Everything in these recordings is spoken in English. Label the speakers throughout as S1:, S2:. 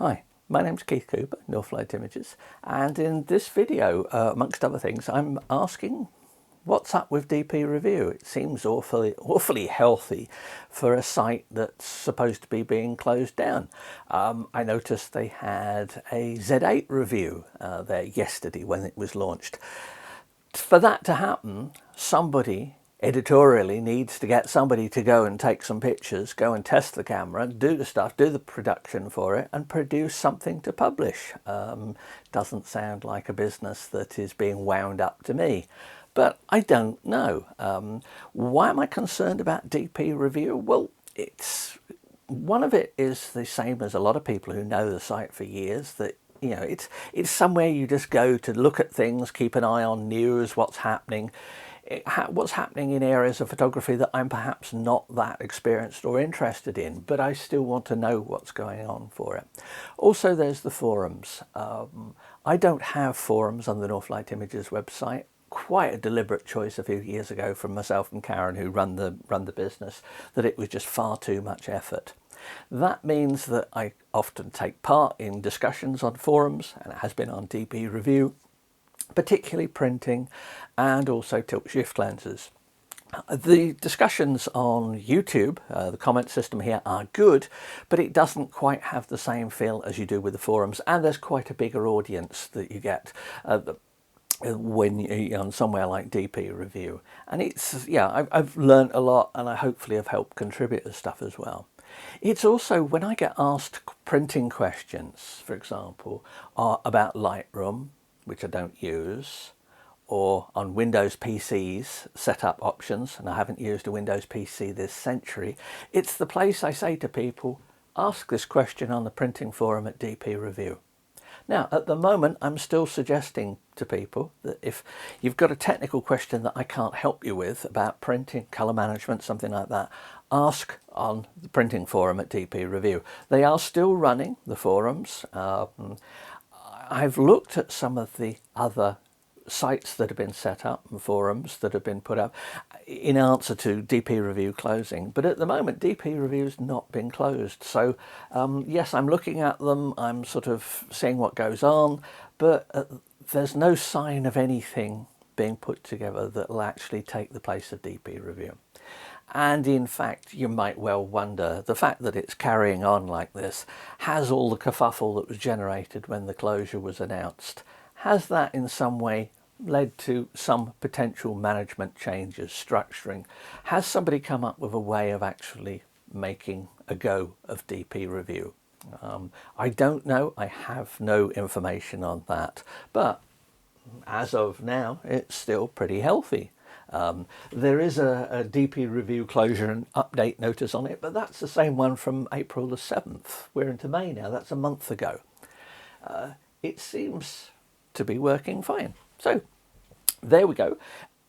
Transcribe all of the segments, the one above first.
S1: Hi, my name's Keith Cooper, Northlight Images, and in this video, amongst other things, I'm asking what's up with DPReview. It seems awfully healthy for a site that's supposed to be being closed down. I noticed they had a Z8 review there yesterday when it was launched. For that to happen, somebody editorially needs to get somebody to go and take some pictures, go and test the camera, do the stuff, do the production for it, and produce something to publish. Doesn't sound like a business that is being wound up to me, but I don't know. Why am I concerned about DPReview? Well, one of it is the same as a lot of people who know the site for years, that it's somewhere you just go to look at things, keep an eye on news, what's happening in areas of photography that I'm perhaps not that experienced or interested in, but I still want to know what's going on for it. Also, there's the forums. I don't have forums on the Northlight Images website. Quite a deliberate choice a few years ago from myself and Karen, who run the business, that it was just far too much effort. That means that I often take part in discussions on forums, and it has been on DPReview, particularly printing and also tilt shift lenses. The discussions on YouTube, the comment system here, are good, but it doesn't quite have the same feel as you do with the forums, and there's quite a bigger audience that you get when you're on somewhere like DPReview. And I've learned a lot, and I hopefully have helped contribute to stuff as well. It's also, when I get asked printing questions, for example, about Lightroom, which I don't use, or on Windows PCs setup options, and I haven't used a Windows PC this century, it's the place I say to people, ask this question on the printing forum at DPReview. Now, at the moment, I'm still suggesting to people that if you've got a technical question that I can't help you with about printing, colour management, something like that, ask on the printing forum at DPReview. They are still running, the forums. I've looked at some of the other sites that have been set up and forums that have been put up in answer to DPReview closing, but at the moment DPReview's not been closed. So yes, I'm looking at them, I'm sort of seeing what goes on, but there's no sign of anything being put together that will actually take the place of DPReview. And in fact, you might well wonder, the fact that it's carrying on like this, has all the kerfuffle that was generated when the closure was announced, has that in some way led to some potential management changes, structuring? Has somebody come up with a way of actually making a go of DPReview? I don't know. I have no information on that. But as of now, it's still pretty healthy. There is a DPReview closure and update notice on it, but that's the same one from April the 7th. We're into May now. That's a month ago. It seems to be working fine. So there we go.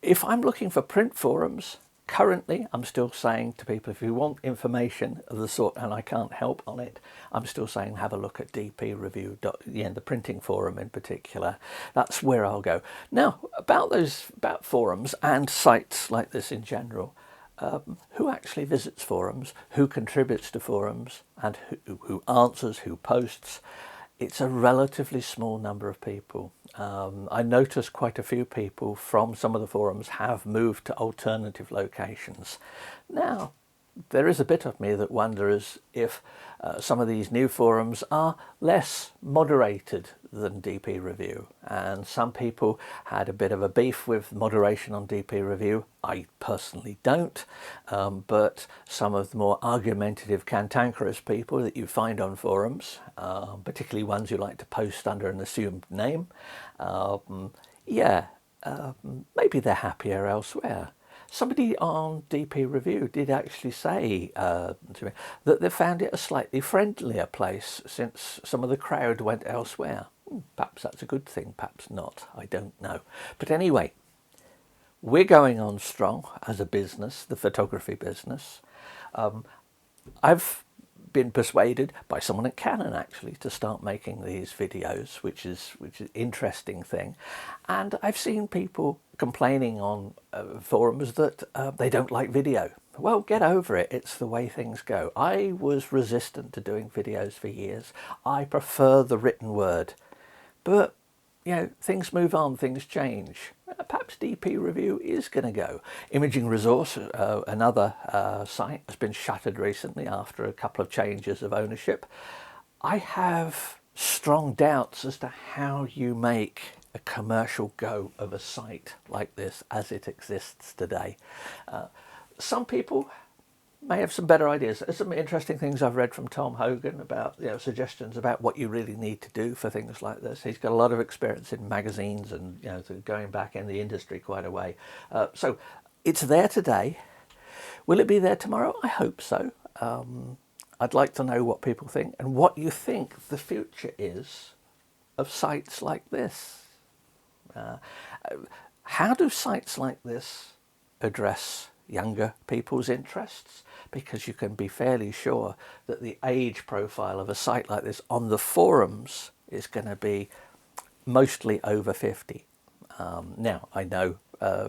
S1: If I'm looking for print forums, currently I'm still saying to people, if you want information of the sort and I can't help on it, I'm still saying have a look at DPReview, the printing forum in particular. That's where I'll go. Now, about forums and sites like this in general, who actually visits forums, who contributes to forums, and who answers, who posts? It's a relatively small number of people. I noticed quite a few people from some of the forums have moved to alternative locations. Now, there is a bit of me that wonders if some of these new forums are less moderated than DPReview, and some people had a bit of a beef with moderation on DPReview. I personally don't, but some of the more argumentative, cantankerous people that you find on forums, particularly ones who like to post under an assumed name, maybe they're happier elsewhere. Somebody on DPReview did actually say to me that they found it a slightly friendlier place since some of the crowd went elsewhere. Perhaps that's a good thing, perhaps not, I don't know. But anyway, we're going on strong as a business, the photography business. I've been persuaded by someone at Canon actually to start making these videos, which is an interesting thing. And I've seen people complaining on forums that they don't like video. Well, get over it. It's the way things go. I was resistant to doing videos for years. I prefer the written word. But, you know, things move on, things change. Perhaps DPReview is going to go. Imaging Resource, another site, has been shuttered recently after a couple of changes of ownership. I have strong doubts as to how you make a commercial go of a site like this as it exists today. Some people may have some better ideas. There's some interesting things I've read from Tom Hogan about, you know, suggestions about what you really need to do for things like this. He's got a lot of experience in magazines and, you know, going back in the industry quite a way. So it's there today. Will it be there tomorrow? I hope so. I'd like to know what people think and what you think the future is of sites like this. How do sites like this address younger people's interests? Because you can be fairly sure that the age profile of a site like this on the forums is going to be mostly over 50. Now, I know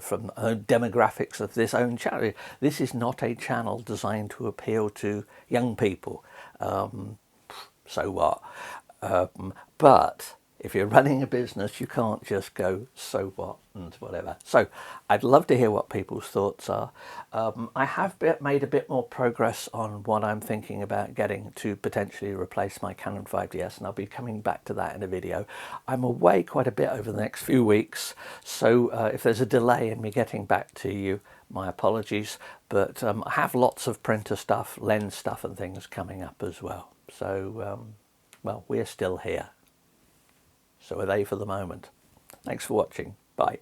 S1: from demographics of this own channel, this is not a channel designed to appeal to young people. So what? But if you're running a business, you can't just go, so what, and whatever. So I'd love to hear what people's thoughts are. I have made a bit more progress on what I'm thinking about getting to potentially replace my Canon 5DS, and I'll be coming back to that in a video. I'm away quite a bit over the next few weeks, so if there's a delay in me getting back to you, my apologies. But I have lots of printer stuff, lens stuff and things coming up as well. So, well, we're still here. So are they for the moment. Thanks for watching. Bye.